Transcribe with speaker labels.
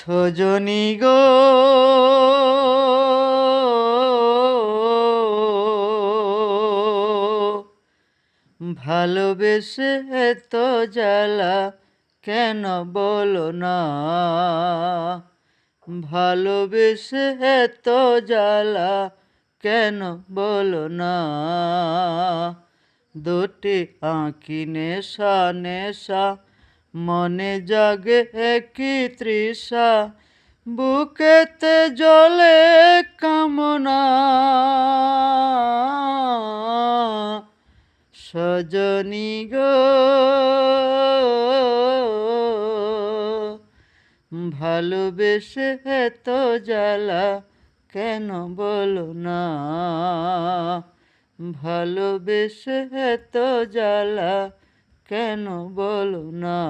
Speaker 1: সজনী গো, ভালোবেসে এত জ্বালা কেন বলো না? ভালোবেসে এত জ্বালা কেন বলো না? দুটি আঁখি নেশা নেশা, মনে জাগে একই তৃষা, বুকেতে জ্বলে কামনা। সজনী গো, ভালোবেসে এত জ্বালা কেন বলো না? ভালোবেসে এত জ্বালা কেন বলো না?